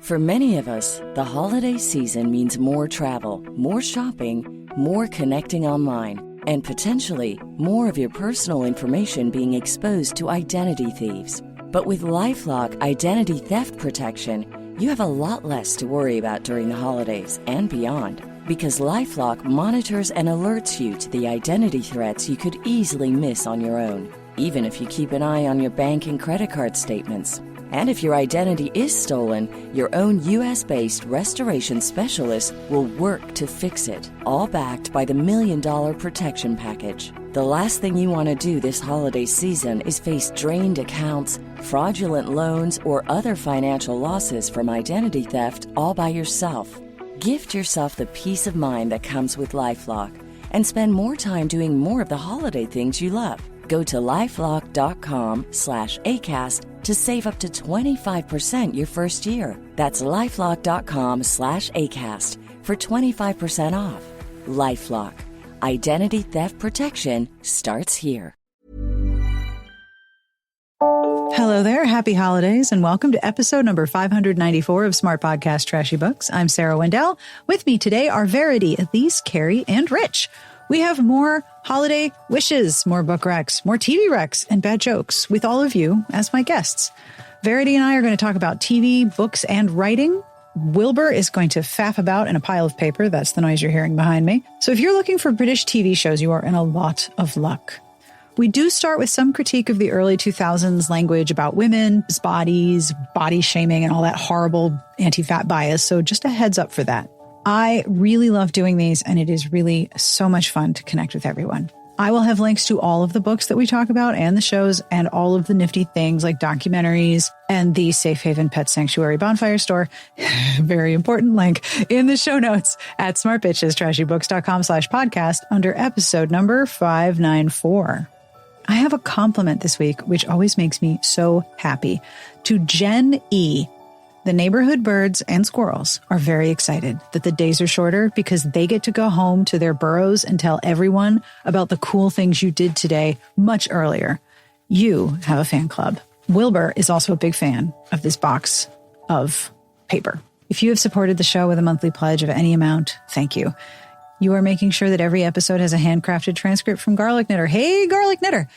For many of us, the holiday season means more travel, more shopping, more connecting online, and potentially more of your personal information being exposed to identity thieves. But with LifeLock Identity Theft Protection, you have a lot less to worry about during the holidays and beyond. Because LifeLock monitors and alerts you to the identity threats you could easily miss on your own, even if you keep an eye on your bank and credit card statements. And if your identity is stolen, your own U.S.-based restoration specialist will work to fix it, all backed by the $1 Million Protection Package. The last thing you want to do this holiday season is face drained accounts, fraudulent loans, or other financial losses from identity theft all by yourself. Gift yourself the peace of mind that comes with LifeLock and spend more time doing more of the holiday things you love. Go to LifeLock.com/ACAST to save up to 25% your first year. That's LifeLock.com/ACAST for 25% off. LifeLock. Identity theft protection starts here. Hello there. Happy holidays and welcome to episode number 594 of Smart Podcast Trashy Books. I'm Sarah Wendell. With me today are Verity, Elyse, Carrie, and Rich. We have more holiday wishes, more book recs, more TV recs, and bad jokes with all of you as my guests. Verity and I are going to talk about TV, books, and writing. Wilbur is going to faff about in a pile of paper. That's the noise you're hearing behind me. So if you're looking for British TV shows, you are in a lot of luck. We do start with some critique of the early 2000s language about women's bodies, body shaming, and all that horrible anti-fat bias. So just a heads up for that. I really love doing these, and it is really so much fun to connect with everyone. I will have links to all of the books that we talk about and the shows and all of the nifty things like documentaries and the Safe Haven Pet Sanctuary Bonfire Store. Very important link in the show notes at smartbitchestrashybooks.com/podcast under episode number 594. I have a compliment this week, which always makes me so happy. To Jen E., the neighborhood birds and squirrels are very excited that the days are shorter because they get to go home to their burrows and tell everyone about the cool things you did today much earlier. You have a fan club. Wilbur is also a big fan of this box of paper. If you have supported the show with a monthly pledge of any amount, thank you. You are making sure that every episode has a handcrafted transcript from Garlic Knitter. Hey, Garlic Knitter!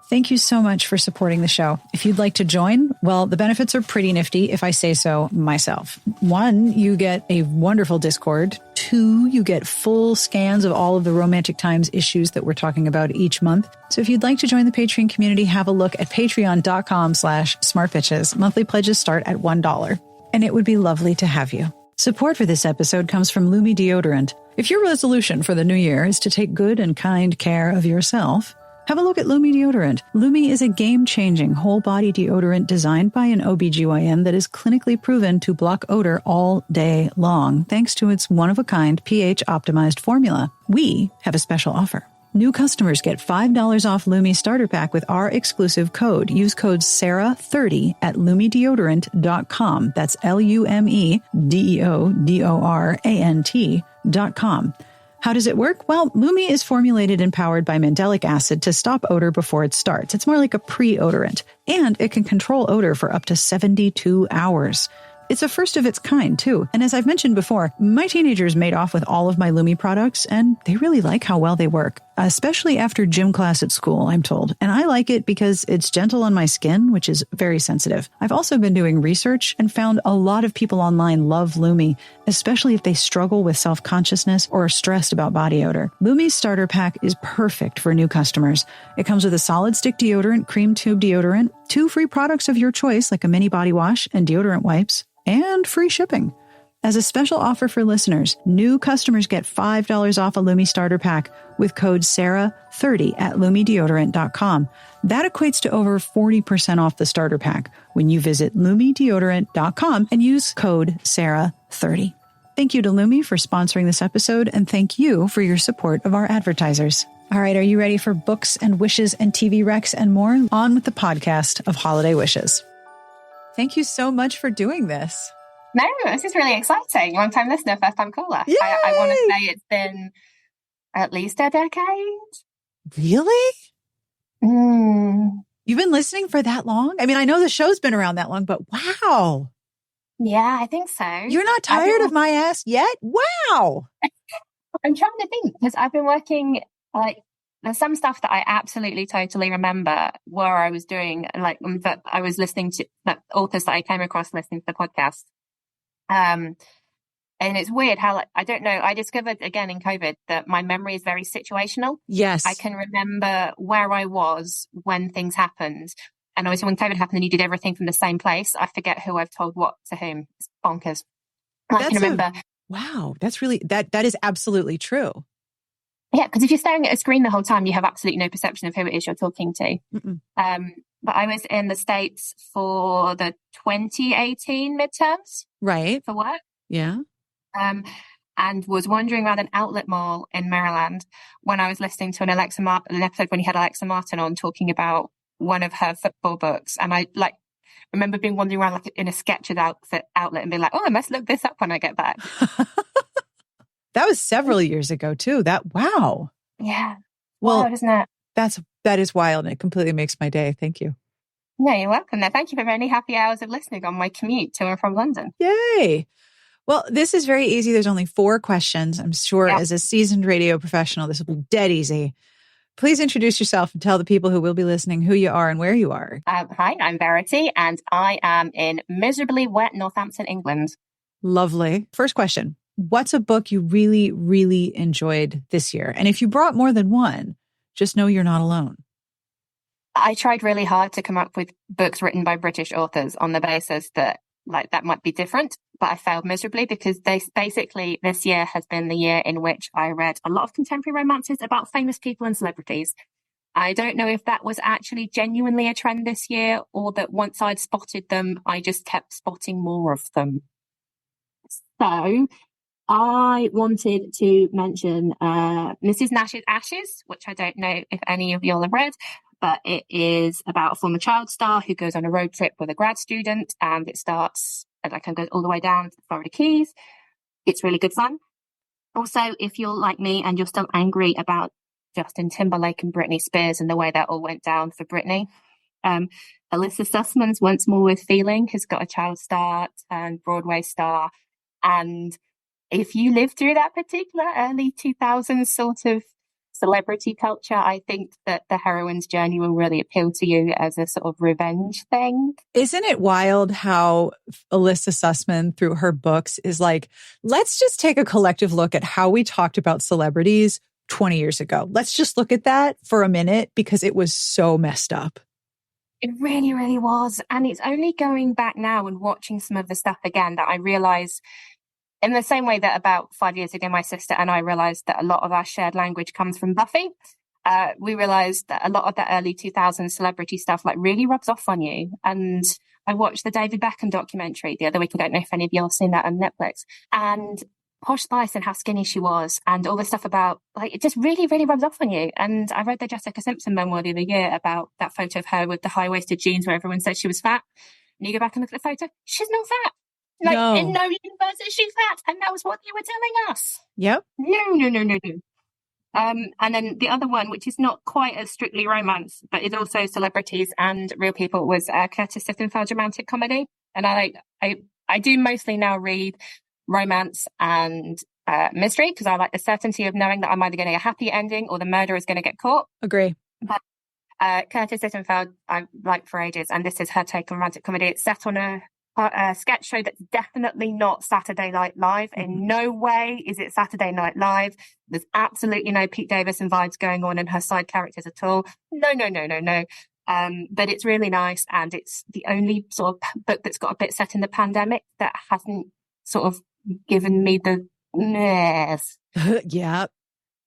Thank you so much for supporting the show. If you'd like to join, well, the benefits are pretty nifty if I say so myself. 1, you get a wonderful Discord. 2, you get full scans of all of the Romantic Times issues that we're talking about each month. So if you'd like to join the Patreon community, have a look at patreon.com/smartbitches. Monthly pledges start at $1. And it would be lovely to have you. Support for this episode comes from Lumi Deodorant. If your resolution for the new year is to take good and kind care of yourself, have a look at Lumi Deodorant. Lumi is a game-changing whole-body deodorant designed by an OBGYN that is clinically proven to block odor all day long, thanks to its one-of-a-kind pH-optimized formula. We have a special offer. New customers get $5 off Lumi Starter Pack with our exclusive code. Use code SARAH30 at LumiDeodorant.com. That's LumiDeodorant.com. How does it work? Well, Lumi is formulated and powered by mandelic acid to stop odor before it starts. It's more like a pre-odorant, and it can control odor for up to 72 hours. It's a first of its kind, too. And as I've mentioned before, my teenagers made off with all of my Lumi products, and they really like how well they work, especially after gym class at school, I'm told. And I like it because it's gentle on my skin, which is very sensitive. I've also been doing research and found a lot of people online love Lumi, especially if they struggle with self-consciousness or are stressed about body odor. Lumi's starter pack is perfect for new customers. It comes with a solid stick deodorant, cream tube deodorant, 2 free products of your choice like a mini body wash and deodorant wipes, and free shipping. As a special offer for listeners, new customers get $5 off a Lumi Starter Pack with code SARAH30 at LumiDeodorant.com. That equates to over 40% off the starter pack when you visit LumiDeodorant.com and use code SARAH30. Thank you to Lumi for sponsoring this episode, and thank you for your support of our advertisers. All right, are you ready for books and wishes and TV recs and more? On with the podcast of Holiday Wishes. Thank you so much for doing this. No, this is really exciting. Long time listener, first time caller. I want to say it's been at least a decade. Really? You've been listening for that long? I mean, I know the show's been around that long, but wow. Yeah, I think so. You're not tired of my ass yet? Wow. I'm trying to think because I've been working like there's some stuff that I absolutely totally remember where I was doing that I was listening to that authors that I came across listening to the podcast. And it's weird how I don't know. I discovered again in COVID that my memory is very situational. Yes. I can remember where I was when things happened. And obviously when COVID happened and you did everything from the same place, I forget who I've told what to whom. It's bonkers. I can remember. Wow. That's really, that is absolutely true. Yeah. Because if you're staring at a screen the whole time, you have absolutely no perception of who it is you're talking to. But I was in the States for the 2018 midterms. Right. For work. Yeah. And was wandering around an outlet mall in Maryland when I was listening to an episode when he had Alexa Martin on talking about one of her football books. And I remember being wandering around in a Skechers outlet and being like, oh, I must look this up when I get back. That was several years ago too. Wow. Yeah. Well, wild, isn't it? That is wild. And it completely makes my day. Thank you. No, you're welcome. No, thank you for many happy hours of listening on my commute to and from London. Yay. Well, this is very easy. There's only 4 questions. I'm sure as a seasoned radio professional, this will be dead easy. Please introduce yourself and tell the people who will be listening who you are and where you are. Hi, I'm Verity, and I am in miserably wet Northampton, England. Lovely. First question. What's a book you really, really enjoyed this year? And if you brought more than one, just know you're not alone. I tried really hard to come up with books written by British authors on the basis that that might be different, but I failed miserably because this year has been the year in which I read a lot of contemporary romances about famous people and celebrities. I don't know if that was actually genuinely a trend this year or that once I'd spotted them, I just kept spotting more of them. So I wanted to mention Mrs. Nash's Ashes, which I don't know if any of y'all have read, but it is about a former child star who goes on a road trip with a grad student, and it starts and goes all the way down to the Florida Keys. It's really good fun. Also, if you're like me and you're still angry about Justin Timberlake and Britney Spears and the way that all went down for Britney, Alyssa Sussman's Once More with Feeling has got a child star and Broadway star. And if you lived through that particular early 2000s sort of celebrity culture, I think that the heroine's journey will really appeal to you as a sort of revenge thing. Isn't it wild how Alyssa Sussman through her books is like, let's just take a collective look at how we talked about celebrities 20 years ago. Let's just look at that for a minute because it was so messed up. It really, really was. And it's only going back now and watching some of the stuff again that I realize, in the same way that about 5 years ago, my sister and I realized that a lot of our shared language comes from Buffy. We realized that a lot of that early 2000s celebrity stuff really rubs off on you. And I watched the David Beckham documentary the other week. I don't know if any of y'all have seen that on Netflix. And Posh Spice and how skinny she was and all the stuff about, it just really, really rubs off on you. And I read the Jessica Simpson memoir the other year about that photo of her with the high-waisted jeans where everyone said she was fat. And you go back and look at the photo, she's not fat. No. In no universe is she fat. And that was what they were telling us. Yep. No. And then the other one, which is not quite as strictly romance, but is also celebrities and real people, was Curtis Sittenfeld's romantic comedy. And I do mostly now read romance and mystery because I like the certainty of knowing that I'm either getting a happy ending or the murderer is going to get caught. Agree. But Curtis Sittenfeld I liked for ages, and this is her take on romantic comedy. It's set on a sketch show that's definitely not Saturday Night Live. In no way is it Saturday Night Live. There's absolutely no Pete Davidson vibes going on in her side characters at all. No. But it's really nice, and it's the only sort of book that's got a bit set in the pandemic that hasn't sort of given me the mess. Yeah.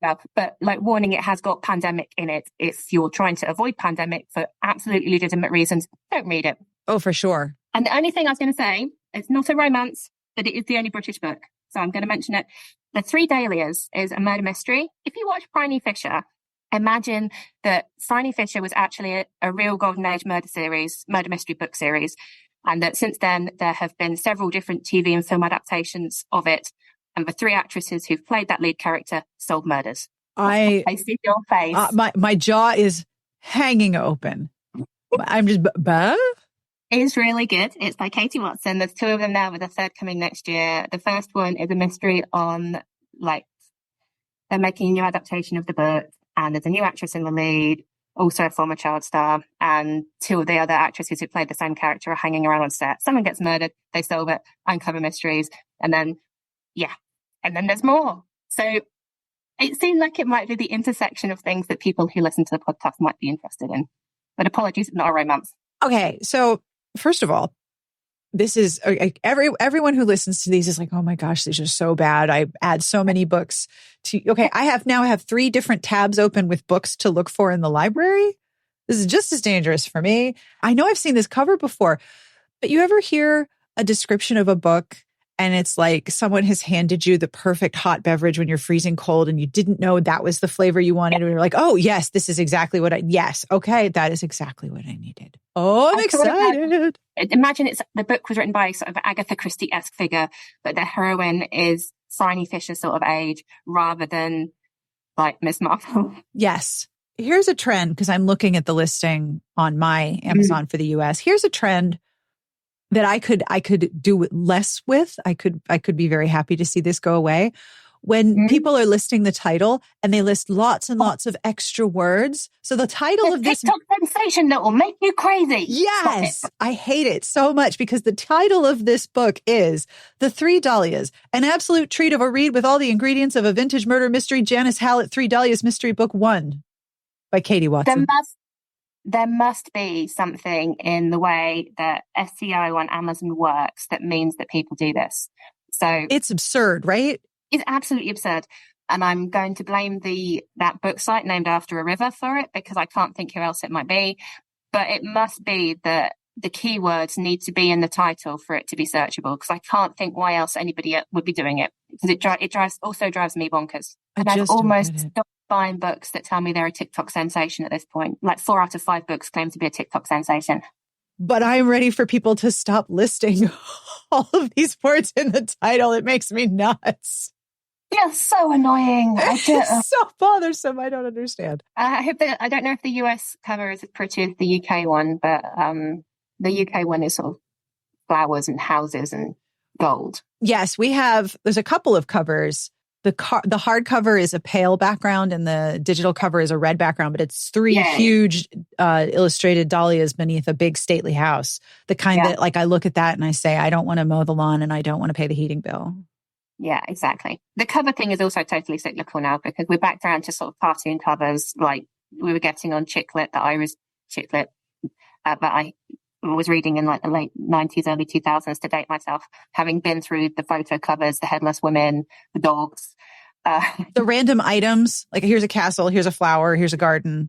But warning, it has got pandemic in it. If you're trying to avoid pandemic for absolutely legitimate reasons, don't read it. Oh, for sure. And the only thing I was going to say, it's not a romance, but it is the only British book. So I'm going to mention it. The Three Dahlias is a murder mystery. If you watch Phryne Fisher, imagine that Phryne Fisher was actually a real golden age murder mystery book series. And that since then, there have been several different TV and film adaptations of it. And the 3 actresses who've played that lead character solved murders. I see your face. My jaw is hanging open. I'm just, It's really good. It's by Katie Watson. There's 2 of them now, with a 3rd coming next year. The first one is a mystery on, like, they're making a new adaptation of the book, and there's a new actress in the lead, also a former child star, and 2 of the other actresses who played the same character are hanging around on set. Someone gets murdered, they solve it, uncover mysteries, and then there's more. So it seemed like it might be the intersection of things that people who listen to the podcast might be interested in. But apologies, not a romance. Okay, so first of all, this is everyone who listens to these is like, oh my gosh, these are so bad. I add so many books to. Okay, I have 3 different tabs open with books to look for in the library. This is just as dangerous for me. I know I've seen this cover before, but you ever hear a description of a book and it's like someone has handed you the perfect hot beverage when you're freezing cold and you didn't know that was the flavor you wanted. And you're like, oh yes, this is exactly what okay, that is exactly what I needed. Oh, I'm excited. Imagine the book was written by sort of Agatha Christie-esque figure, but the heroine is Phryne Fisher sort of age rather than like Miss Marple. Yes. Here's a trend, because I'm looking at the listing on my Amazon for the US. Here's a trend that I could do less with. I could be very happy to see this go away. When people are listing the title and they list lots and lots of extra words. So the title of this TikTok sensation that will make you crazy. Yes. I hate it so much because the title of this book is The 3 Dahlias, an absolute treat of a read with all the ingredients of a vintage murder mystery. Janice Hallett, 3 Dahlias Mystery Book 1 by Katie Watson. There must be something in the way that SEO on Amazon works that means that people do this. So it's absurd, right? It's absolutely absurd. And I'm going to blame that book site named after a river for it, because I can't think who else it might be. But it must be that the keywords need to be in the title for it to be searchable, because I can't think why else anybody would be doing it. Because it drives me bonkers. And I've almost stopped buying books that tell me they're a TikTok sensation at this point. Like 4 out of 5 books claim to be a TikTok sensation. But I'm ready for people to stop listing all of these words in the title. It makes me nuts. Yeah, so annoying. It's so bothersome. I don't understand. I don't know if the US cover is as pretty as the UK one, but the UK one is sort of flowers and houses and gold. Yes, there's a couple of covers. The hardcover is a pale background and the digital cover is a red background, but it's 3 huge illustrated dahlias beneath a big stately house. The kind that, like, I look at that and I say, I don't want to mow the lawn and I don't want to pay the heating bill. Yeah, exactly. The cover thing is also totally cyclical now, because we're back down to sort of cartoon covers like we were getting on Chicklet, the Irish Chicklet, that I was reading in like the late 90s, early 2000s to date myself, having been through the photo covers, the headless women, the dogs. The random items, like here's a castle, here's a flower, here's a garden.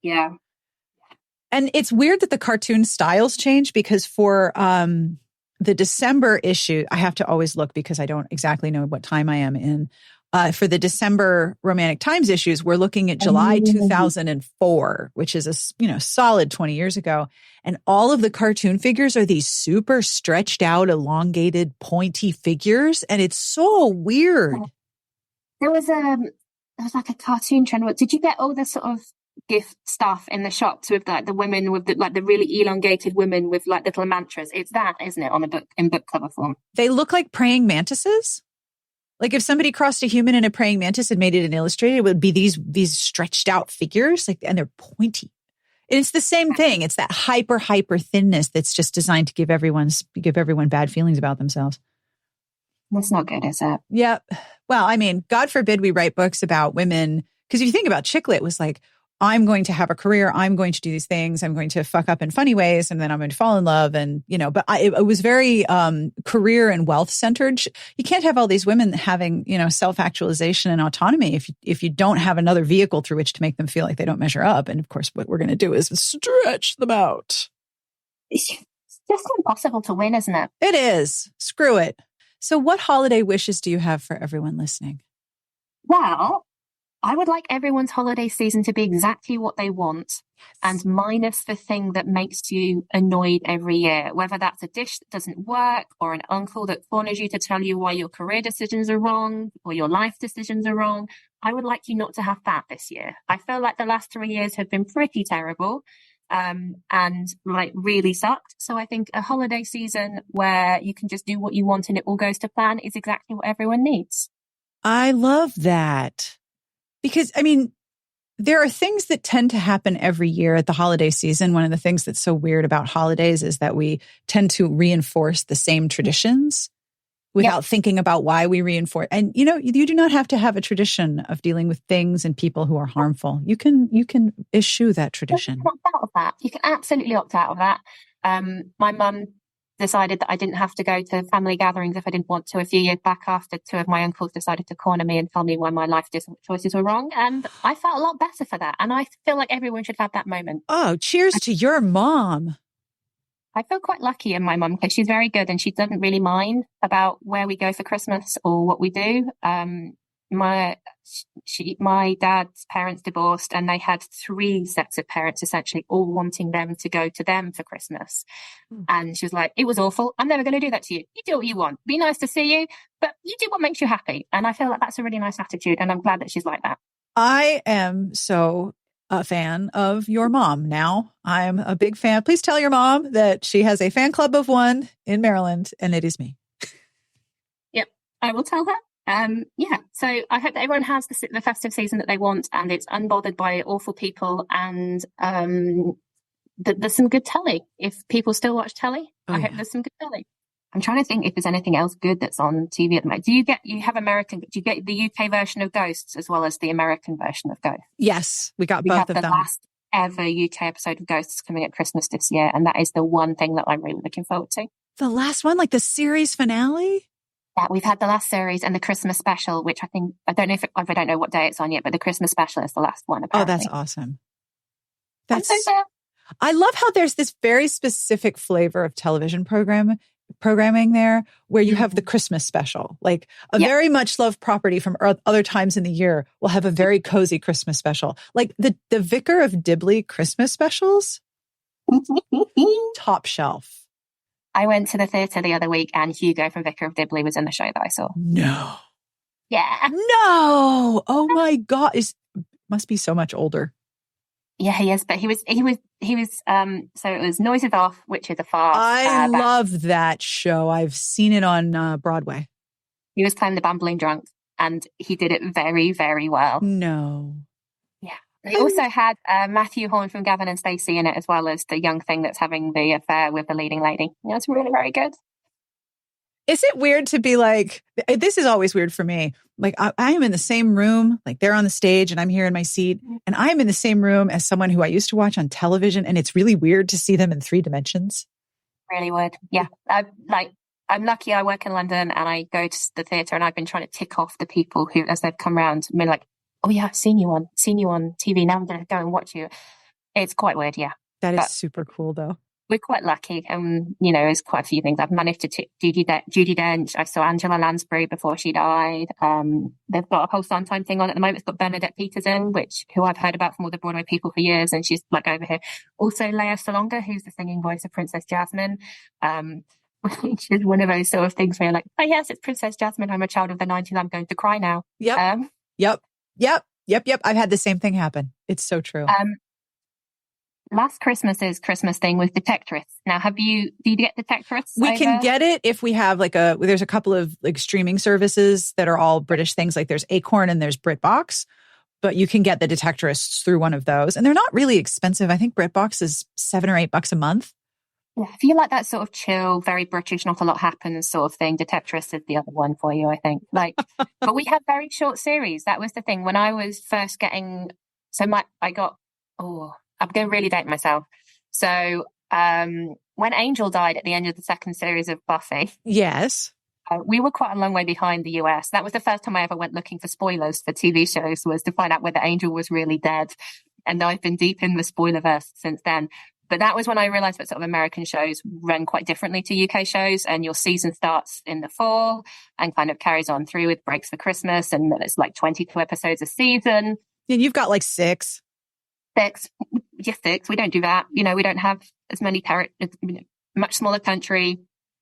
Yeah. And it's weird that the cartoon styles change, because for the December issue, I have to always look because I don't exactly know what time I am in. For the December Romantic Times issues, we're looking at July 2004, which is a solid 20 years ago. And all of the cartoon figures are these super stretched out, elongated, pointy figures. And it's so weird. There was like a cartoon trend. Did you get all the sort of gift stuff in the shops with like the women with the really elongated women with like little mantras? It's that, isn't it, on the book, in book cover form? They look like praying mantises. Like if somebody crossed a human and a praying mantis and made it an illustrated, it would be these stretched out figures, like, and they're pointy. And it's the same thing. It's that hyper thinness that's just designed to give everyone bad feelings about themselves. That's not good, is it? Yeah. Well, I mean, God forbid we write books about women, because if you think about Chicklet, was like, I'm going to have a career. I'm going to do these things. I'm going to fuck up in funny ways. And then I'm going to fall in love. And, but it was very career and wealth centered. You can't have all these women having, self-actualization and autonomy if you don't have another vehicle through which to make them feel like they don't measure up. And of course, what we're going to do is stretch them out. It's just impossible to win, isn't it? It is. Screw it. So what holiday wishes do you have for everyone listening? Well, I would like everyone's holiday season to be exactly what they want, and minus the thing that makes you annoyed every year, whether that's a dish that doesn't work or an uncle that corners you to tell you why your career decisions are wrong or your life decisions are wrong. I would like you not to have that this year. I feel like the last 3 years have been pretty terrible, and like really sucked. So I think a holiday season where you can just do what you want and it all goes to plan is exactly what everyone needs. I love that because, I mean, there are things that tend to happen every year at the holiday season. One of the things that's so weird about holidays is that we tend to reinforce the same traditions without thinking about why we reinforce. And, you know, you do not have to have a tradition of dealing with things and people who are harmful. You can eschew that tradition. You can opt out of that. You can absolutely opt out of that. My mum decided that I didn't have to go to family gatherings if I didn't want to a few years back after two of my uncles decided to corner me and tell me why my life choices were wrong. And I felt a lot better for that. And I feel like everyone should have that moment. Oh, cheers to your mom. I feel quite lucky in my mum because she's very good and she doesn't really mind about where we go for Christmas or what we do. My dad's parents divorced and they had 3 sets of parents essentially all wanting them to go to them for Christmas. And she was like, it was awful. I'm never going to do that to you. You do what you want. Be nice to see you, but you do what makes you happy. And I feel like that's a really nice attitude. And I'm glad that she's like that. I am so a fan of your mom now. I'm a big fan. Please tell your mom that she has a fan club of 1 in Maryland and it is me. Yep, I will tell her. So I hope that everyone has the festive season that they want and it's unbothered by awful people and there's some good telly. If people still watch telly, I hope there's some good telly. I'm trying to think if there's anything else good that's on TV at the moment. Do you get the UK version of Ghosts as well as the American version of Ghosts? Yes, we got both of them. The last ever UK episode of Ghosts coming at Christmas this year, and that is the one thing that I'm really looking forward to. The last one, like the series finale? Yeah, we've had the last series and the Christmas special, which I don't know what day it's on yet, but the Christmas special is the last one. Apparently. Oh, that's awesome. That's so sad. I love how there's this very specific flavor of television programming there where you have the Christmas special, like a very much loved property from other times in the year will have a very cozy Christmas special. Like the Vicar of Dibley Christmas specials, top shelf. I went to the theatre the other week and Hugo from Vicar of Dibley was in the show that I saw. No. Yeah. No. Oh my God. Must be so much older. Yeah, he is. But he was, so it was Noises Off, which is a farce. I love that show. I've seen it on Broadway. He was playing the Bambling Drunk and he did it very, very well. No. Yeah. They also had Matthew Horn from Gavin and Stacey in it, as well as the young thing that's having the affair with the leading lady. Yeah, it's really very good. Is it weird to be like, this is always weird for me. Like I am in the same room, like they're on the stage and I'm here in my seat and I am in the same room as someone who I used to watch on television. And it's really weird to see them in 3 dimensions. Really would. Yeah. I'm lucky I work in London and I go to the theatre and I've been trying to tick off the people who, as they've come around, been like, oh yeah, I've seen you on TV. Now I'm going to go and watch you. It's quite weird. Yeah. That is super cool though. We're quite lucky. There's quite a few things. I've managed to tick Judi Dench. I saw Angela Lansbury before she died. They've got a whole Sondheim thing on at the moment. It's got Bernadette Peters in, who I've heard about from all the Broadway people for years. And she's like over here. Also Lea Salonga, who's the singing voice of Princess Jasmine. Which is one of those sort of things where you're like, oh yes, it's Princess Jasmine. I'm a child of the 90s. I'm going to cry now. Yep. I've had the same thing happen. It's so true. Last Christmas's Christmas thing with Detectorists. Now, do you get Detectorists? We can get it if we have there's a couple of like streaming services that are all British things. Like there's Acorn and there's BritBox, but you can get the Detectorists through one of those. And they're not really expensive. I think BritBox is $7 or $8 a month. Yeah, if you like that sort of chill, very British, not a lot happens sort of thing, Detectorists is the other one for you, I think. But we have very short series. That was the thing when I was first getting. I'm going to really date myself. So when Angel died at the end of the second series of Buffy. Yes. We were quite a long way behind the US. That was the first time I ever went looking for spoilers for TV shows, was to find out whether Angel was really dead. And I've been deep in the spoilerverse since then. But that was when I realized that sort of American shows run quite differently to UK shows. And your season starts in the fall and kind of carries on through with breaks for Christmas. And it's like 22 episodes a season. And you've got like 6. 6. Just 6. We don't do that. We don't have as many much smaller country.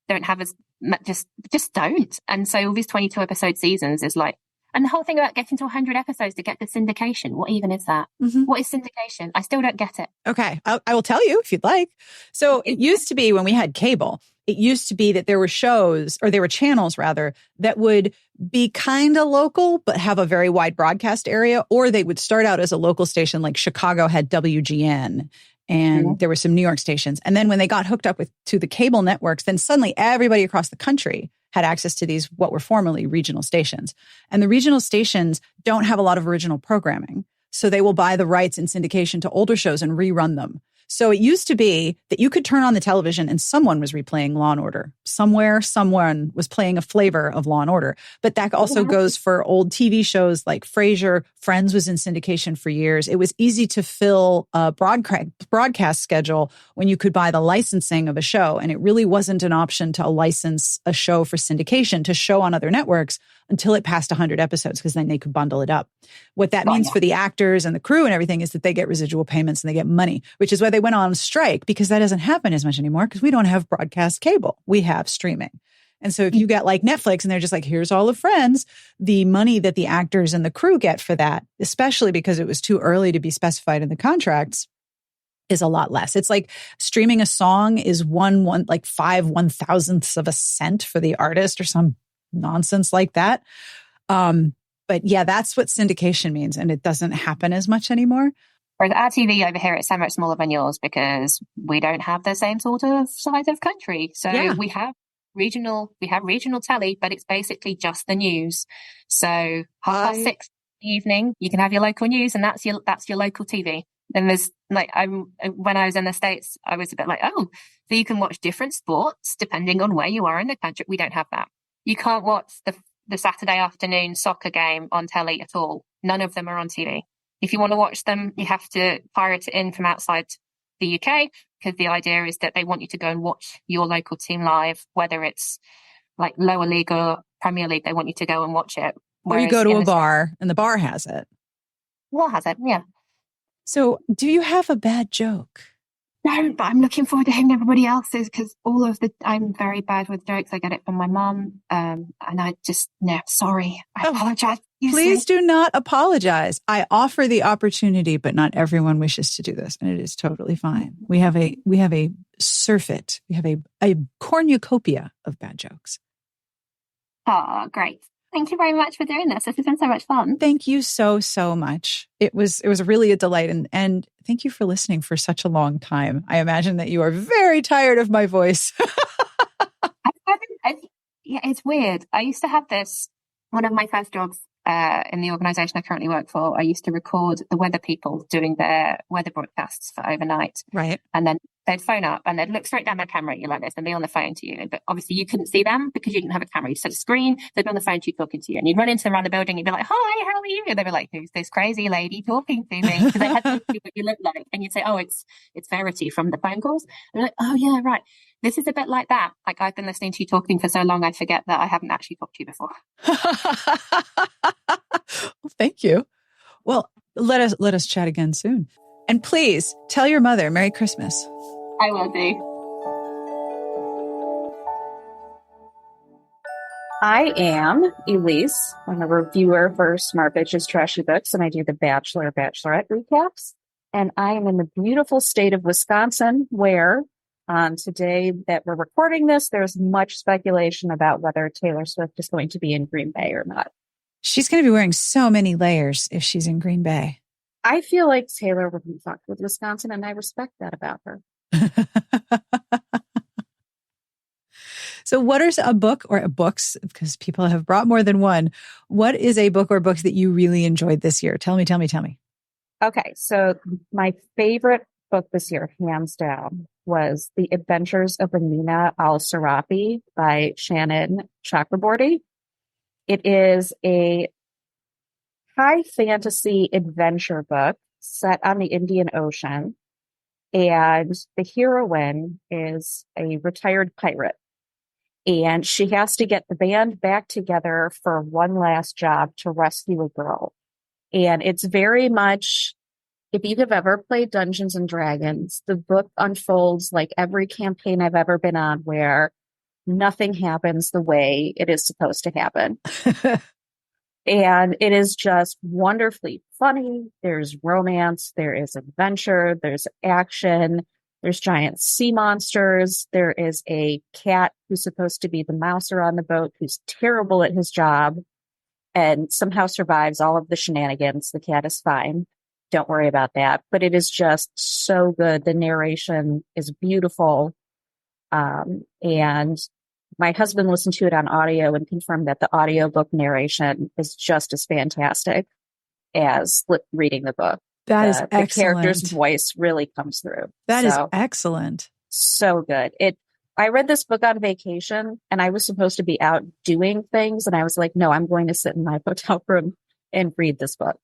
Don't have as much, just don't. And so all these 22 episode seasons is like, And the whole thing about getting to 100 episodes to get the syndication, what even is that? What is syndication? I still don't get it. Okay. I will tell you if you'd like. So it used to be when we had cable, it used to be that there were shows, or there were channels rather, that would be kind of local, but have a very wide broadcast area, or they would start out as a local station, like Chicago had WGN. And there were some New York stations. And then when they got hooked up to the cable networks, then suddenly everybody across the country had access to these, what were formerly regional stations. And the regional stations don't have a lot of original programming. So they will buy the rights in syndication to older shows and rerun them. So it used to be that you could turn on the television and someone was replaying Law and Order. Somewhere, someone was playing a flavor of Law and Order. But that also goes for old TV shows like Frasier. Friends was in syndication for years. It was easy to fill a broadcast schedule when you could buy the licensing of a show. And it really wasn't an option to license a show for syndication to show on other networks until it passed 100 episodes, because then they could bundle it up. What that means for the actors and the crew and everything is that they get residual payments and they get money, which is why they went on strike, because that doesn't happen as much anymore because we don't have broadcast cable. We have streaming. And so if you get like Netflix and they're just like, here's all of Friends, the money that the actors and the crew get for that, especially because it was too early to be specified in the contracts, is a lot less. It's like streaming a song is like 1/1000th of a cent for the artist or some nonsense like that. But yeah, that's what syndication means. And it doesn't happen as much anymore. Whereas our TV over here, it's so much smaller than yours because we don't have the same sort of size of country. So we have regional telly, but it's basically just the news. So 6:30 in the evening, you can have your local news, and that's your local TV. Then there's like, when I was in the States, I was a bit like, oh, so you can watch different sports depending on where you are in the country. We don't have that. You can't watch the Saturday afternoon soccer game on telly at all. None of them are on TV. If you want to watch them, you have to pirate it in from outside the UK, because the idea is that they want you to go and watch your local team live, whether it's like lower league or Premier League. They want you to go and watch it. Or you go to a bar and the bar has it. Well, has it? Yeah. So do you have a bad joke? No, but I'm looking forward to hearing everybody else's, because I'm very bad with jokes. I get it from my mum. And I just, no, sorry. I apologize. Please do not apologize. I offer the opportunity, but not everyone wishes to do this. And it is totally fine. We have a surfeit. We have a cornucopia of bad jokes. Oh, great. Thank you very much for doing this. This has been so much fun. Thank you so, so much. It was really a delight. And thank you for listening for such a long time. I imagine that you are very tired of my voice. Yeah, it's weird. I used to have this, one of my first jobs in the organisation I currently work for, I used to record the weather people doing their weather broadcasts for overnight. Right. And then they'd phone up and they'd look straight down their camera at you like this and be on the phone to you. But obviously you couldn't see them because you didn't have a camera. You just had a screen. They'd be on the phone to you talking to you. And you'd run into them around the building. You'd be like, hi, how are you? And they'd be like, who's this crazy lady talking to me? Because they had to see what you look like. And you'd say, oh, it's Verity from the phone calls. And they're like, oh, yeah, right. This is a bit like that. Like, I've been listening to you talking for so long, I forget that I haven't actually talked to you before. Well, thank you. Well, let us chat again soon. And please tell your mother Merry Christmas. I will do. I am Elyse. I'm a reviewer for Smart Bitches Trashy Books, and I do the Bachelor Bachelorette recaps. And I am in the beautiful state of Wisconsin, where today that we're recording this, there's much speculation about whether Taylor Swift is going to be in Green Bay or not. She's going to be wearing so many layers if she's in Green Bay. I feel like Taylor would be fucked with Wisconsin, and I respect that about her. So what is a book or books, because people have brought more than one, what is a book or books that you really enjoyed this year? Tell me. Okay, so my favorite book this year, hands down, was The Adventures of Amina al-Sarafi by Shannon Chakraborty. It is a high fantasy adventure book set on the Indian Ocean. And the heroine is a retired pirate. And she has to get the band back together for one last job to rescue a girl. And it's very much, if you have ever played Dungeons and Dragons, the book unfolds like every campaign I've ever been on, where nothing happens the way it is supposed to happen. And it is just wonderfully funny. There's romance, there is adventure, there's action, there's giant sea monsters. There is a cat who's supposed to be the mouser on the boat who's terrible at his job and somehow survives all of the shenanigans. The cat is fine. Don't worry about that. But it is just so good. The narration is beautiful. And my husband listened to it on audio and confirmed that the audiobook narration is just as fantastic as reading the book. That is excellent. The character's voice really comes through. That is excellent. So good. I read this book on vacation and I was supposed to be out doing things. And I was like, no, I'm going to sit in my hotel room and read this book.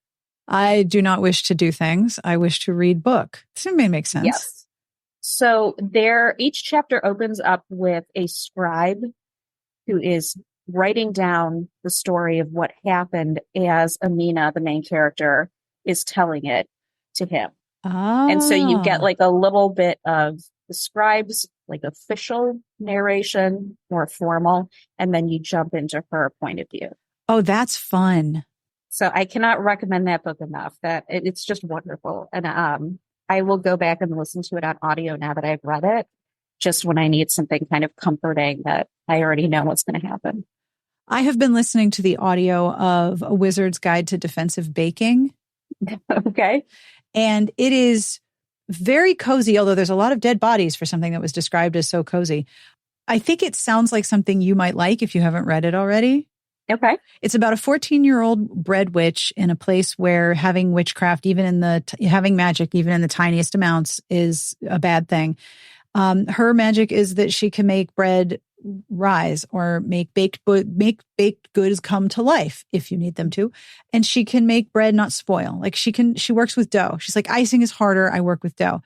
I do not wish to do things. I wish to read book. This may make sense. Yes. So each chapter opens up with a scribe who is writing down the story of what happened as Amina, the main character, is telling it to him. Oh. And so you get like a little bit of the scribe's like official narration, more formal, and then you jump into her point of view. Oh, that's fun. So I cannot recommend that book enough. It's just wonderful. And I will go back and listen to it on audio now that I've read it, just when I need something kind of comforting that I already know what's going to happen. I have been listening to the audio of A Wizard's Guide to Defensive Baking. Okay. And it is very cozy, although there's a lot of dead bodies for something that was described as so cozy. I think it sounds like something you might like if you haven't read it already. Okay. It's about a 14-year-old bread witch in a place where having witchcraft, having magic, even in the tiniest amounts, is a bad thing. Her magic is that she can make bread rise or make baked goods come to life if you need them to. And she can make bread not spoil. Like she works with dough. She's like, icing is harder. I work with dough.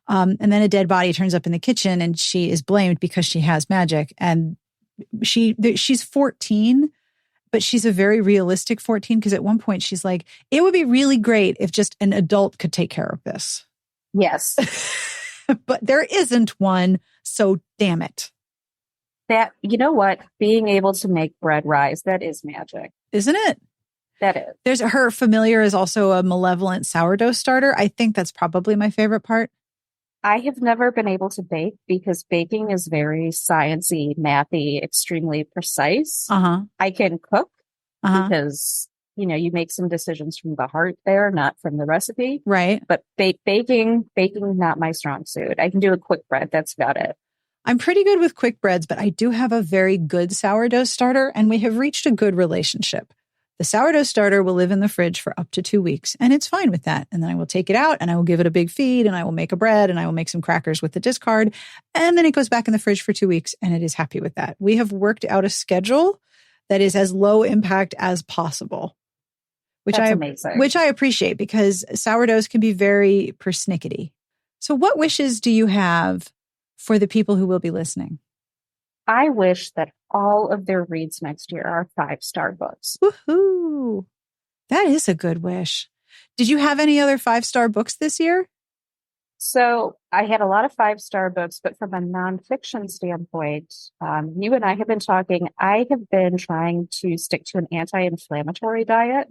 And then a dead body turns up in the kitchen and she is blamed because she has magic. And she's 14, but she's a very realistic 14 because at one point she's like, it would be really great if just an adult could take care of this. Yes. But there isn't one. So damn it. That, you know what? Being able to make bread rise, that is magic. Isn't it? That is. Her familiar is also a malevolent sourdough starter. I think that's probably my favorite part. I have never been able to bake because baking is very sciencey, mathy, extremely precise. Uh-huh. I can cook because, you make some decisions from the heart there, not from the recipe. Right. But baking is not my strong suit. I can do a quick bread. That's about it. I'm pretty good with quick breads, but I do have a very good sourdough starter, and we have reached a good relationship. The sourdough starter will live in the fridge for up to 2 weeks, and it's fine with that. And then I will take it out, and I will give it a big feed, and I will make a bread, and I will make some crackers with the discard, and then it goes back in the fridge for 2 weeks, and it is happy with that. We have worked out a schedule that is as low impact as possible, which I appreciate because sourdoughs can be very persnickety. So what wishes do you have for the people who will be listening? I wish that all of their reads next year are 5-star books. Woohoo! That is a good wish. Did you have any other 5-star books this year? So I had a lot of 5-star books, but from a nonfiction standpoint, you and I have been talking. I have been trying to stick to an anti-inflammatory diet,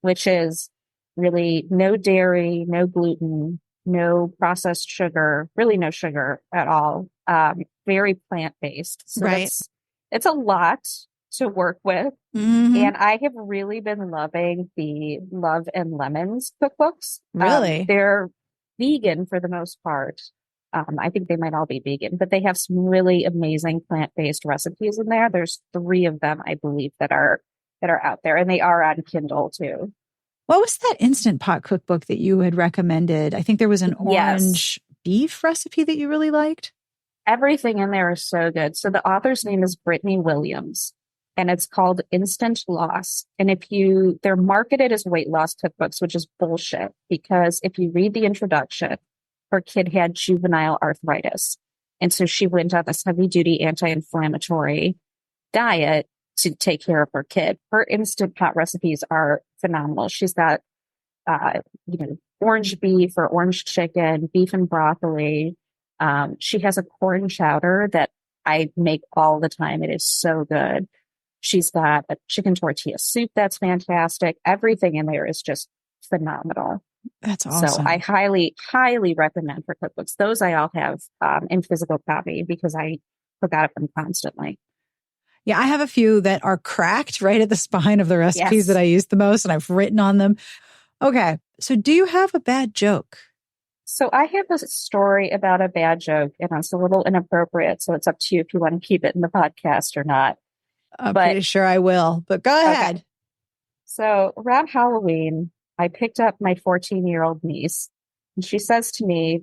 which is really no dairy, no gluten, no processed sugar, really no sugar at all. Very plant-based. So right. It's a lot to work with. And I have really been loving the Love and Lemons cookbooks. Really? They're vegan for the most part. I think they might all be vegan, but they have some really amazing plant-based recipes in there. There's 3 of them, I believe, that are out there, and they are on Kindle too. What was that Instant Pot cookbook that you had recommended? I think there was an orange beef recipe that you really liked. Everything in there is so good. So the author's name is Brittany Williams, and it's called Instant Loss. And they're marketed as weight loss cookbooks, which is bullshit, because if you read the introduction, her kid had juvenile arthritis. And so she went on this heavy duty anti-inflammatory diet to take care of her kid. Her Instant Pot recipes are phenomenal. She's got, orange beef or orange chicken, beef and broccoli. She has a corn chowder that I make all the time. It is so good. She's got a chicken tortilla soup that's fantastic. Everything in there is just phenomenal. That's So awesome. I highly, highly recommend her cookbooks. Those I all have in physical copy because I forgot them constantly. Yeah, I have a few that are cracked right at the spine of the recipes that I use the most, and I've written on them. Okay, so do you have a bad joke? So I have a story about a bad joke, and it's a little inappropriate, so it's up to you if you want to keep it in the podcast or not. I'm pretty sure I will, but go ahead. Okay. So around Halloween, I picked up my 14-year-old niece, and she says to me,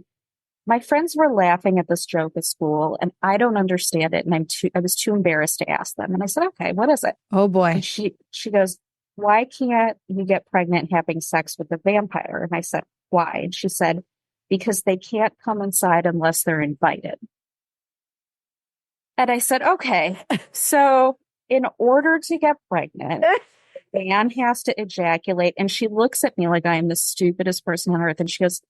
my friends were laughing at this joke at school, and I don't understand it, and I was too embarrassed to ask them. And I said, okay, what is it? Oh boy. And she goes, why can't you get pregnant having sex with a vampire? And I said, why? And she said, because they can't come inside unless they're invited. And I said, okay, so in order to get pregnant, the man has to ejaculate. And she looks at me like I am the stupidest person on earth. And she goes,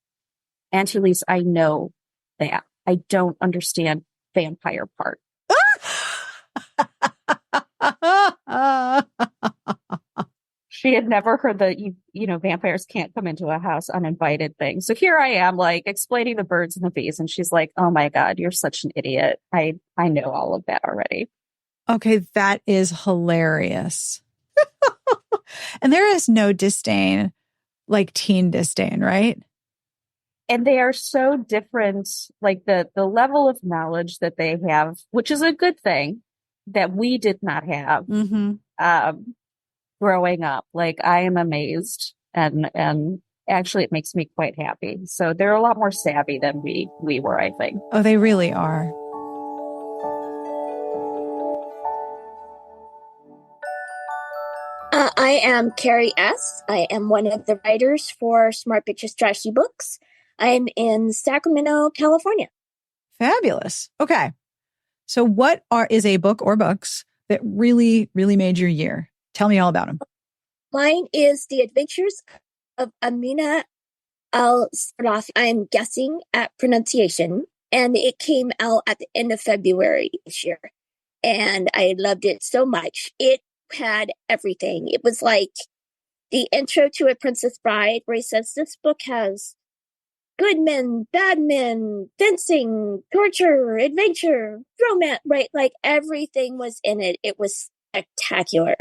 Auntie Elyse, I know that. I don't understand vampire part. She had never heard the, vampires can't come into a house uninvited thing. So here I am, like, explaining the birds and the bees. And she's like, oh my God, you're such an idiot. I know all of that already. Okay, that is hilarious. And there is no disdain, like teen disdain, right? And they are so different, like the level of knowledge that they have, which is a good thing that we did not have growing up. Like, I am amazed, and actually it makes me quite happy. So they're a lot more savvy than we were, I think. Oh, they really are. I am Carrie S. I am one of the writers for Smart Bitches Trashy Books. I'm in Sacramento, California. Fabulous. Okay. So what is a book or books that really, really made your year? Tell me all about them. Mine is The Adventures of Amina al-Sarafi. I'm guessing at pronunciation. And it came out at the end of February this year. And I loved it so much. It had everything. It was like the intro to A Princess Bride, where he says, this book has good men, bad men, fencing, torture, adventure, romance, right? Like everything was in it. It was spectacular.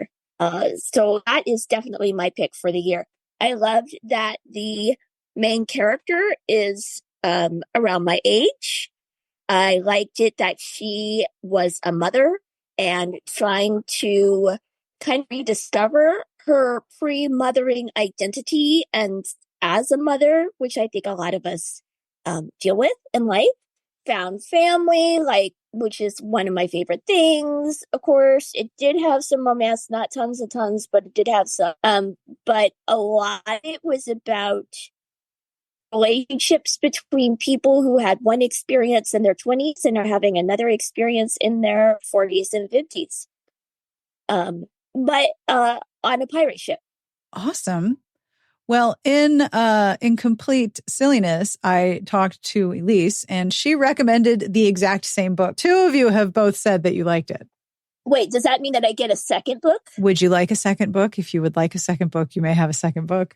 So that is definitely my pick for the year. I loved that the main character is around my age. I liked it that she was a mother and trying to kind of rediscover her pre-mothering identity and as a mother, which I think a lot of us deal with in life. Found family, which is one of my favorite things. Of course, it did have some romance, not tons and tons, but it did have some. But a lot of it was about relationships between people who had one experience in their 20s and are having another experience in their 40s and 50s. But on a pirate ship. Awesome. Well, in complete silliness, I talked to Elyse, and she recommended the exact same book. Two of you have both said that you liked it. Wait, does that mean that I get a second book? Would you like a second book? If you would like a second book, you may have a second book.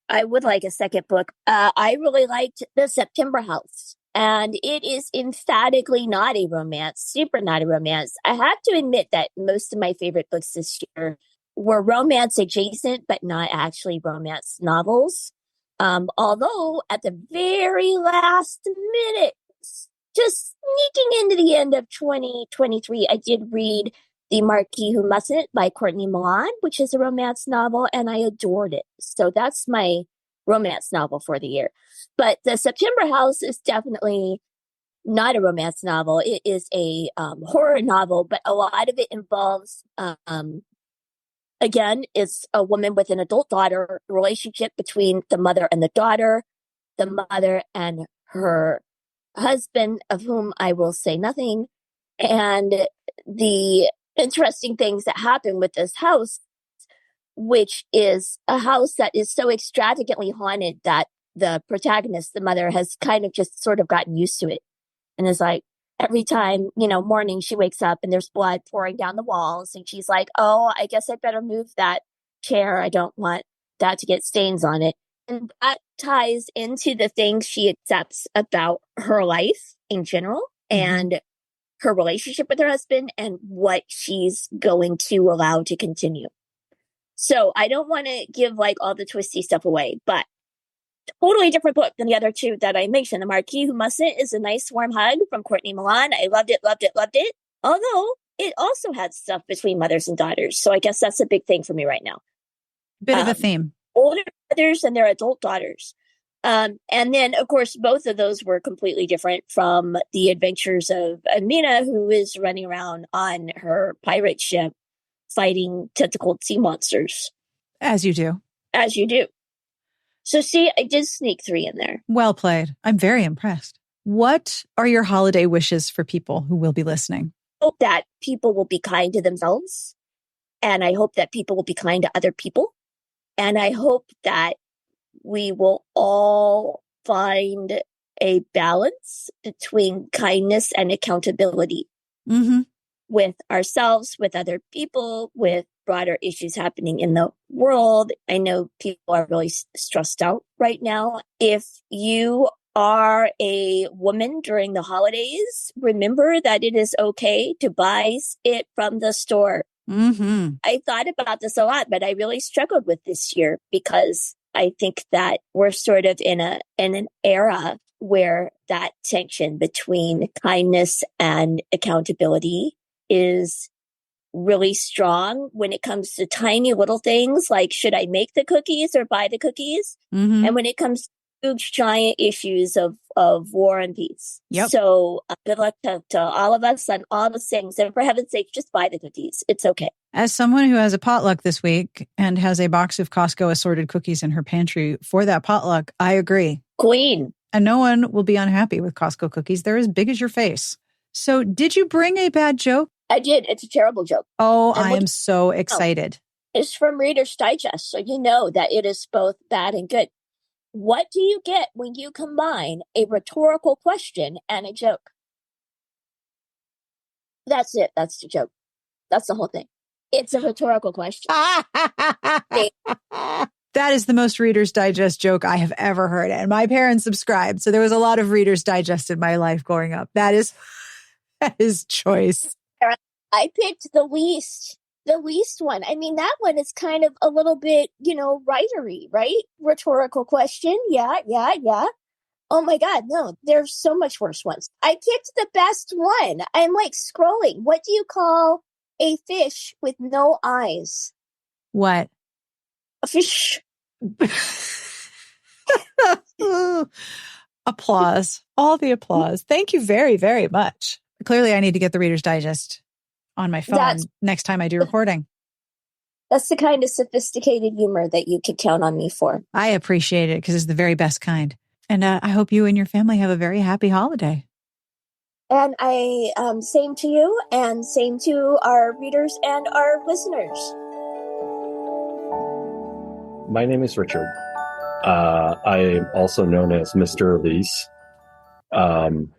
I would like a second book. I really liked The September House, and it is emphatically not a romance, super not a romance. I have to admit that most of my favorite books this year were romance adjacent, but not actually romance novels. Although at the very last minute, just sneaking into the end of 2023, I did read The Marquis Who Mustn't by Courtney Milan, which is a romance novel, and I adored it. So that's my romance novel for the year. But The September House is definitely not a romance novel. It is a horror novel, but a lot of it involves, again, it's a woman with an adult daughter, relationship between the mother and the daughter, the mother and her husband, of whom I will say nothing, and the interesting things that happen with this house, which is a house that is so extravagantly haunted that the protagonist, the mother, has kind of just sort of gotten used to it and is like, every time, morning she wakes up and there's blood pouring down the walls and she's like, oh, I guess I better move that chair. I don't want that to get stains on it. And that ties into the things she accepts about her life in general and her relationship with her husband and what she's going to allow to continue. So I don't want to give like all the twisty stuff away, but totally different book than the other two that I mentioned. The Marquis Who Mustn't is a nice warm hug from Courtney Milan. I loved it, loved it, loved it. Although it also had stuff between mothers and daughters. So I guess that's a big thing for me right now. Bit of a theme. Older mothers and their adult daughters. And then, of course, both of those were completely different from the adventures of Amina, who is running around on her pirate ship fighting tentacled sea monsters. As you do. As you do. So see, I did sneak 3 in there. Well played. I'm very impressed. What are your holiday wishes for people who will be listening? I hope that people will be kind to themselves. And I hope that people will be kind to other people. And I hope that we will all find a balance between kindness and accountability with ourselves, with other people, with broader issues happening in the world. I know people are really stressed out right now. If you are a woman during the holidays, remember that it is okay to buy it from the store. I thought about this a lot, but I really struggled with this year because I think that we're sort of in an era where that tension between kindness and accountability is really strong when it comes to tiny little things like, should I make the cookies or buy the cookies? And when it comes to huge, giant issues of war and peace. So good luck to all of us on all the things. And for heaven's sake, just buy the cookies. It's okay. As someone who has a potluck this week and has a box of Costco assorted cookies in her pantry for that potluck, I agree. Queen. And no one will be unhappy with Costco cookies. They're as big as your face. So did you bring a bad joke? I did. It's a terrible joke. Oh, I am so excited. It's from Reader's Digest, so you know that it is both bad and good. What do you get when you combine a rhetorical question and a joke? That's it. That's the joke. That's the whole thing. It's a rhetorical question. That is the most Reader's Digest joke I have ever heard. And my parents subscribed. So there was a lot of Reader's Digest in my life growing up. That is choice. I picked the least one. I mean, that one is kind of a little bit, writery, right? Rhetorical question. Yeah. Oh my God, no, there's so much worse ones. I picked the best one. I'm like scrolling. What do you call a fish with no eyes? What? A fish. Applause. All the applause. Thank you very, very much. Clearly, I need to get the Reader's Digest on my phone next time I do recording. That's the kind of sophisticated humor that you can count on me for. I appreciate it because it's the very best kind. And I hope you and your family have a very happy holiday. And I, same to you and same to our readers and our listeners. My name is Richard. I am also known as Mr. Elyse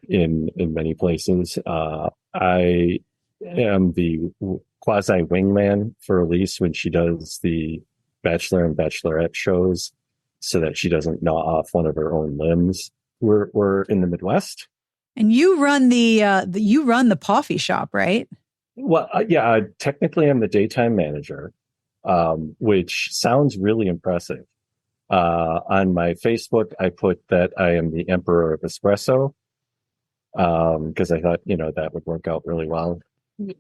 in many places. I am the quasi wingman for Elyse when she does the Bachelor and Bachelorette shows so that she doesn't gnaw off one of her own limbs. We're in the Midwest. And you run the coffee shop, right? Well, yeah, technically I'm the daytime manager, which sounds really impressive. On my Facebook, I put that I am the Emperor of Espresso, because I thought, that would work out really well.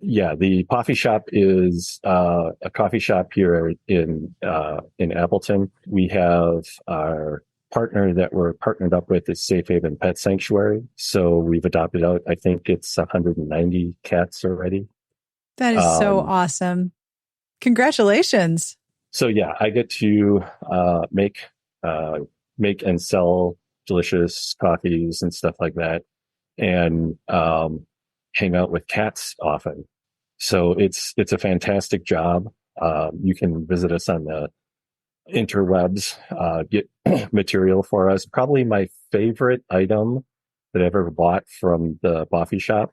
Yeah, the coffee shop is a coffee shop here in Appleton. We have our partner that we're partnered up with is Safe Haven Pet Sanctuary. So we've adopted out, I think it's 190 cats already. That is so awesome. Congratulations. So yeah, I get to make and sell delicious coffees and stuff like that, and hang out with cats often. So it's a fantastic job. You can visit us on the interwebs, get material for us. Probably my favorite item that I've ever bought from the Boffy shop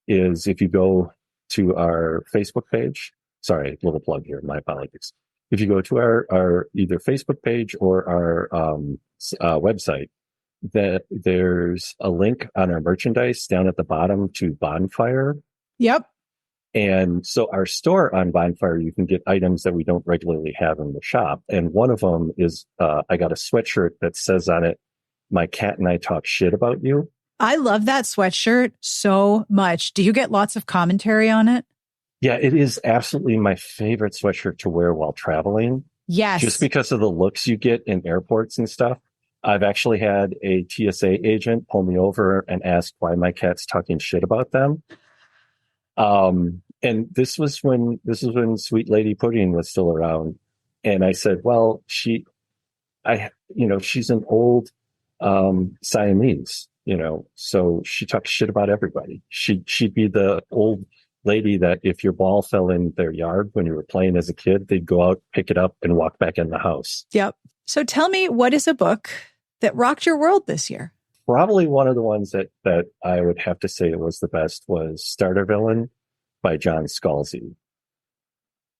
is if you go to our Facebook page. Sorry, little plug here. My apologies. If you go to our either Facebook page or our website, that there's a link on our merchandise down at the bottom to Bonfire. Yep. And so our store on Bonfire, you can get items that we don't regularly have in the shop. And one of them is, I got a sweatshirt that says on it, "My cat and I talk shit about you." I love that sweatshirt so much. Do you get lots of commentary on it? Yeah, it is absolutely my favorite sweatshirt to wear while traveling. Yes. Just because of the looks you get in airports and stuff. I've actually had a TSA agent pull me over and ask why my cat's talking shit about them. And this was when Sweet Lady Pudding was still around. And I said, well, she's an old, Siamese, so she talks shit about everybody. She'd be the old lady that if your ball fell in their yard when you were playing as a kid, they'd go out, pick it up and walk back in the house. Yep. So tell me, what is a book that rocked your world this year? Probably one of the ones that I would have to say was the best was Starter Villain by John Scalzi.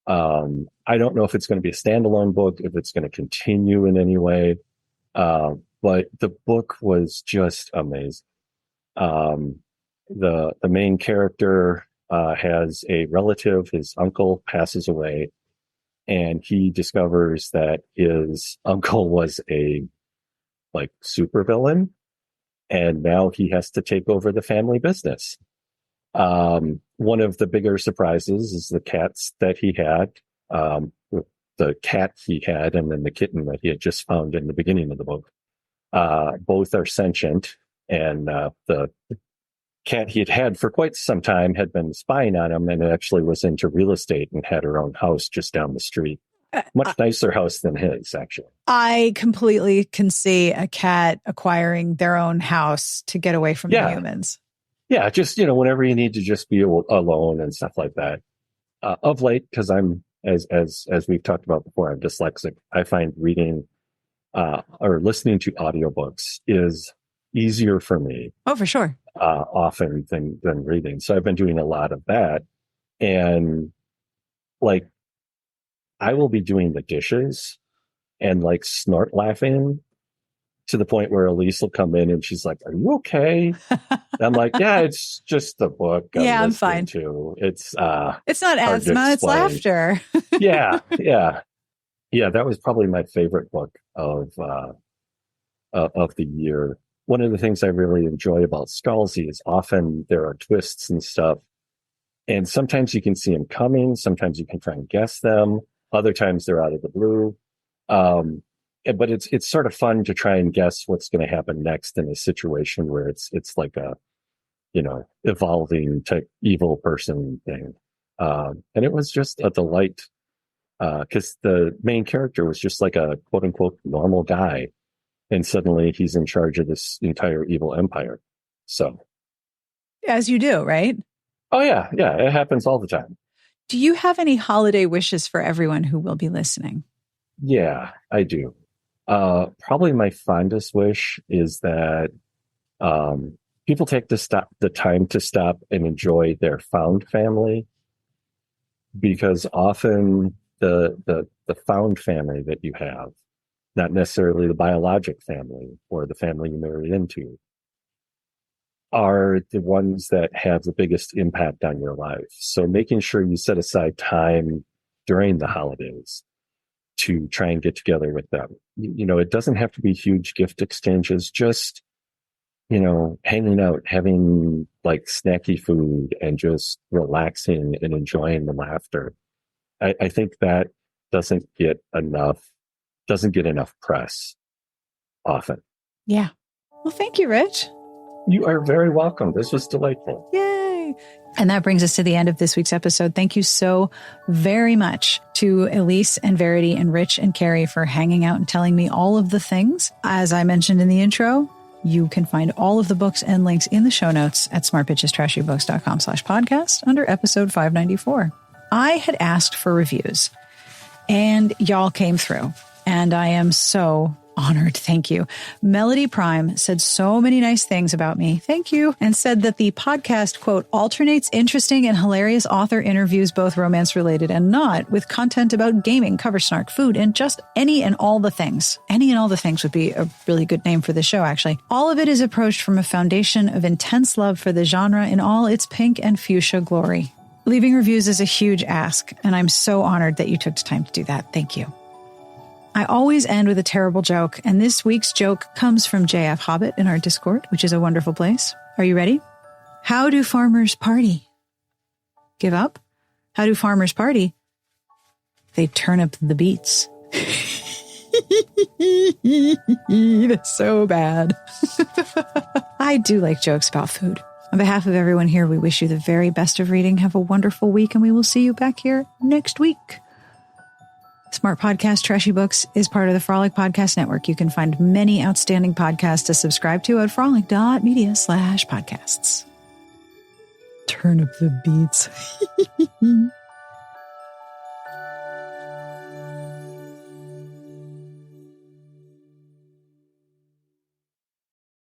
I don't know if it's going to be a standalone book, if it's going to continue in any way. But the book was just amazing. The main character, has a relative, his uncle passes away, and he discovers that his uncle was a supervillain, and now he has to take over the family business. One of the bigger surprises is the cats that he had, the cat he had, and then the kitten that he had just found in the beginning of the book. Both are sentient, and the cat he had for quite some time had been spying on him, and actually was into real estate and had her own house just down the street. Much nicer house than his, actually. I completely can see a cat acquiring their own house to get away from the humans. Yeah, just, whenever you need to just be alone and stuff like that. Of late, because I'm, as we've talked about before, I'm dyslexic. I find reading or listening to audiobooks is easier for me. Oh, for sure. Often than reading. So I've been doing a lot of that. And I will be doing the dishes and snort laughing to the point where Elyse will come in and she's like, "Are you okay?" I'm like, "Yeah, it's just the book. I'm fine. It's not asthma, it's laughter." Yeah. That was probably my favorite book of the year. One of the things I really enjoy about Scalzi is often there are twists and stuff, and sometimes you can see them coming. Sometimes you can try and guess them. Other times they're out of the blue. But it's sort of fun to try and guess what's going to happen next in a situation where it's like a, evolving type evil person thing. And it was just a delight, because the main character was just like a quote unquote normal guy. And suddenly he's in charge of this entire evil empire. So. As you do, right? Oh, yeah. Yeah. It happens all the time. Do you have any holiday wishes for everyone who will be listening? Yeah, I do. Probably my fondest wish is that people take the time to stop and enjoy their found family, because often the found family that you have, not necessarily the biologic family or the family you married into, are the ones that have the biggest impact on your life. So making sure you set aside time during the holidays to try and get together with them. It doesn't have to be huge gift exchanges, just, hanging out, having snacky food and just relaxing and enjoying the laughter. I think that doesn't get enough press often. Yeah. Well, thank you, Rich. You are very welcome. This was delightful. Yay. And that brings us to the end of this week's episode. Thank you so very much to Elyse and Verity and Rich and Carrie for hanging out and telling me all of the things. As I mentioned in the intro, you can find all of the books and links in the show notes at smartbitchestrashybooks.com/podcast under episode 594. I had asked for reviews and y'all came through, and I am so Honored. Thank you. Melody Prime said so many nice things about me. Thank you. And said that the podcast, quote, alternates interesting and hilarious author interviews, both romance related and not, with content about gaming, cover snark, food, and just any and all the things. Any and all the things would be a really good name for the show, actually. All of it is approached from a foundation of intense love for the genre in all its pink and fuchsia glory. Leaving reviews is a huge ask, and I'm so honored that you took the time to do that. Thank you. I always end with a terrible joke, and this week's joke comes from JF Hobbit in our Discord, which is a wonderful place. Are you ready? How do farmers party? Give up? How do farmers party? They turn up the beats. That's so bad. I do like jokes about food. On behalf of everyone here, we wish you the very best of reading. Have a wonderful week, and we will see you back here next week. Smart Podcast Trashy Books is part of the Frolic Podcast Network. You can find many outstanding podcasts to subscribe to at frolic.media/podcasts. Turn up the beats.